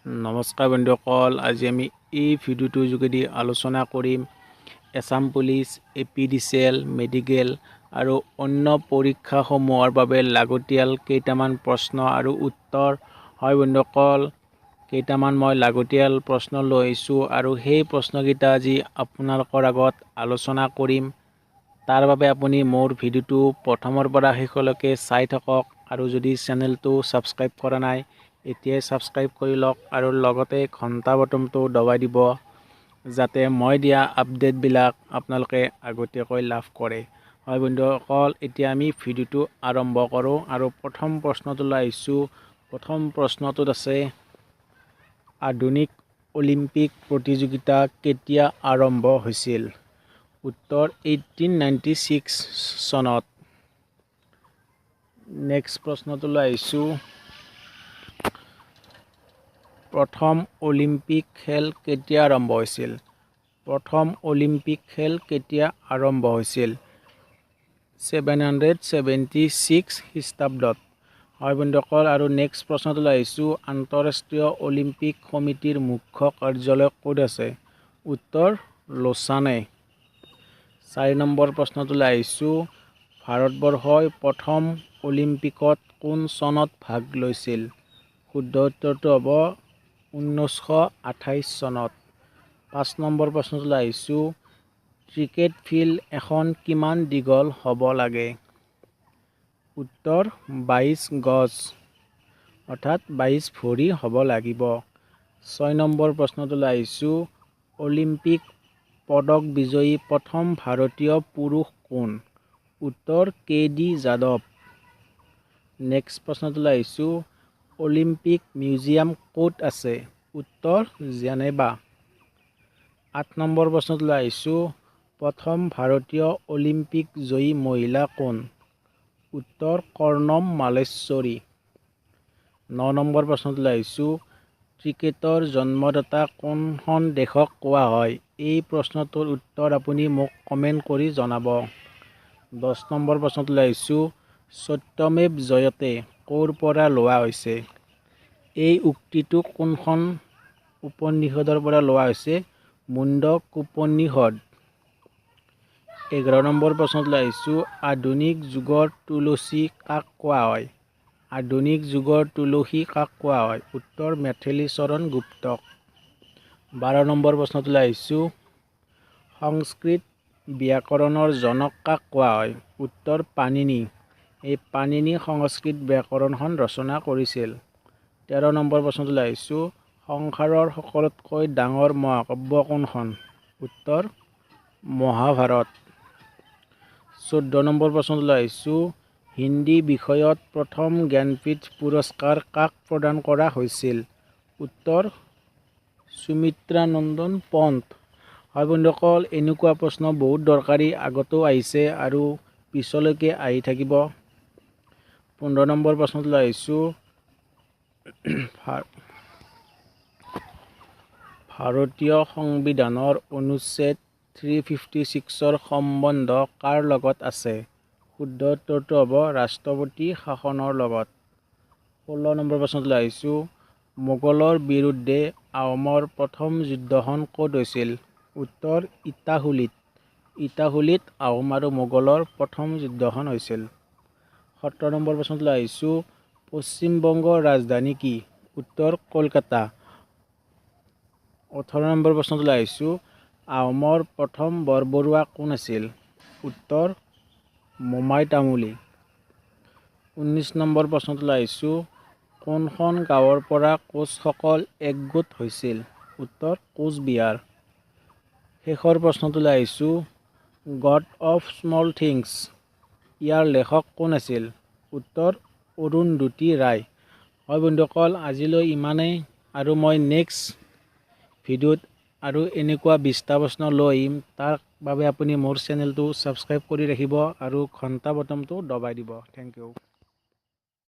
নমস্কাৰ বন্ধুসকল, আজি আমি এই ভিডিঅ'টোৰ যোগেদি আলোচনা কৰিম এছাম পুলিচ, APDCL, মেডিকেল আৰু অন্য পৰীক্ষাসমূহৰ বাবে লাগতিয়াল কেইটামান প্ৰশ্ন আৰু উত্তৰ। হয় বন্ধুসকল, কেইটামান মই লাগতিয়াল প্ৰশ্ন লৈ আহিছোঁ আৰু সেই প্ৰশ্নকেইটা আজি আপোনালোকৰ আগত আলোচনা কৰিম। তাৰ বাবে আপুনি মোৰ ভিডিঅ'টো প্ৰথমৰ পৰা শেষলৈকে চাই থাকক আৰু যদি চেনেলটো ছাবস্ক্ৰাইব কৰা নাই এতিয়াই ছাবস্ক্ৰাইব কৰি লওক আৰু লগতে ঘণ্টা বটনটো দবাই দিব যাতে মই দিয়া আপডেটবিলাক আপোনালোকে আগতীয়াকৈ লাভ কৰে। হয় বন্ধুসকল, এতিয়া আমি ভিডিঅ'টো আৰম্ভ কৰোঁ আৰু প্ৰথম প্ৰশ্নটোলৈ আহিছোঁ। প্ৰথম প্ৰশ্নটোত আছে, আধুনিক অলিম্পিক প্ৰতিযোগিতা কেতিয়া আৰম্ভ হৈছিল? উত্তৰ 1896 চনত। নেক্সট প্ৰশ্নটোলৈ আহিছোঁ। প্ৰথম অলিম্পিক খেল কেতিয়া আৰম্ভ হৈছিল? প্ৰথম অলিম্পিক খেল কেতিয়া আৰম্ভ হৈছিল? 776 খ্ৰীষ্টাব্দত। হয় বন্ধুসকল, আৰু নেক্সট প্ৰশ্নটোলৈ আহিছোঁ। আন্তঃৰাষ্ট্ৰীয় অলিম্পিক সমিতিৰ মুখ্য কাৰ্যালয় ক'ত আছে? উত্তৰ লোচানে। 4 নম্বৰ প্ৰশ্নটোলৈ আহিছোঁ। ভাৰতবৰ্ষই প্ৰথম অলিম্পিকত কোন চনত ভাগ লৈছিল? শুদ্ধ উত্তৰটো হ'ব 1928 চনত। 5 নম্বৰ প্ৰশ্নটোলৈ আহিছোঁ। ক্ৰিকেট ফিল্ড এখন কিমান দীঘল হ'ব লাগে? উত্তৰ 22 গজ, অৰ্থাৎ 22 ভৰি হ'ব লাগিব। 6 নম্বৰ প্ৰশ্নটোলৈ আহিছোঁ। অলিম্পিক পদক বিজয়ী প্ৰথম ভাৰতীয় পুৰুষ কোন? উত্তৰ KD যাদৱ। নেক্সট প্ৰশ্নটোলৈ আহিছোঁ। অলিম্পিক মিউজিয়াম ক'ত আছে? উত্তৰ জেনেভা। 8 নম্বৰ প্ৰশ্নটোলৈ আহিছোঁ। প্ৰথম ভাৰতীয় অলিম্পিক জয়ী মহিলা কোন? উত্তৰ কৰ্ণম মালেশ্বৰী। 9 নম্বৰ প্ৰশ্নটোলৈ আহিছোঁ। ক্ৰিকেটৰ জন্মদাতা কোনখন দেশক কোৱা হয়? এই প্ৰশ্নটোৰ উত্তৰ আপুনি মোক কমেণ্ট কৰি জনাব। 10 নম্বৰ প্ৰশ্নটোলৈ আহিছোঁ। সত্যমেৱ জয়তে ক'ৰ পৰা লোৱা হৈছে? এই উক্তিটো কোনখন উপনিষদৰ পৰা লোৱা হৈছে? মুণ্ডকোপনিষদ। 11 নম্বৰ প্ৰশ্নটোলৈ আহিছোঁ। আধুনিক যুগৰ তুলসী কাক কোৱা হয়? আধুনিক যুগৰ তুলসী কাক কোৱা হয়? উত্তৰ মেথিলীচৰণ গুপ্তক। 12 নম্বৰ প্ৰশ্নটোলৈ আহিছোঁ। সংস্কৃত ব্যাকৰণৰ জনক কাক কোৱা হয়? উত্তৰ পাণিনি। এই পাণিনি সংস্কৃত ব্যাকৰণখন ৰচনা কৰিছিল। 13 নম্বৰ প্ৰশ্নটোলৈ আহিছোঁ। সংসাৰৰ সকলোতকৈ ডাঙৰ মহাকাব্য কোনখন? উত্তৰ মহাভাৰত। 14 নম্বৰ প্ৰশ্নটোলৈ আহিছোঁ। হিন্দী বিষয়ত প্ৰথম জ্ঞানপীঠ পুৰস্কাৰ কাক প্ৰদান কৰা হৈছিল? উত্তৰ সুমিত্ৰা নন্দন পন্ত। হয় বন্ধুসকল, এনেকুৱা প্ৰশ্ন বহুত দৰকাৰী, আগতেও আহিছে আৰু পিছলৈকে আহি থাকিব। 15 নম্বৰ প্ৰশ্নটোলৈ আহিছোঁ। ভাৰতীয় সংবিধানৰ অনুচ্ছেদ 356ৰ সম্বন্ধ কাৰ লগত আছে? শুদ্ধ উত্তৰটো হ'ব ৰাষ্ট্ৰপতি শাসনৰ লগত। 16 নম্বৰ প্ৰশ্নটোলৈ আহিছোঁ। মোগলৰ বিৰুদ্ধে আহোমৰ প্ৰথম যুদ্ধখন ক'ত হৈছিল? উত্তৰ ইটাখুলিত। ইটাখুলিত আহোম আৰু মোগলৰ প্ৰথম যুদ্ধখন হৈছিল। 17 নম্বৰ প্ৰশ্নটোলৈ আহিছোঁ। পশ্চিমবংগৰ ৰাজধানী কি? উত্তৰ কলকাতা। 18 নম্বৰ প্ৰশ্নটোলৈ আহিছোঁ। আহোমৰ প্ৰথম বৰবৰুৱা কোন আছিল? উত্তৰ মোমাই তামুলী। 19 নম্বৰ প্ৰশ্নটোলৈ আহিছোঁ। কোনখন গাঁৱৰ পৰা কোচসকল একগোট হৈছিল? উত্তৰ কোচবিহাৰ। শেষৰ প্ৰশ্নটোলৈ আহিছোঁ। গড অফ স্মল থিংছ, ইয়াৰ লেখক কোন আছিল? উত্তৰ অৰুন্ধতী ৰায়। হয় বন্ধুসকল, আজিলৈ ইমানেই আৰু মই নেক্সট ভিডিঅ'ত আৰু এনেকুৱা 20টা প্ৰশ্ন লৈ আহিম। তাৰ বাবে আপুনি মোৰ চেনেলটো ছাবস্ক্ৰাইব কৰি ৰাখিব আৰু ঘণ্টা বটনটো দবাই দিব। Thank U.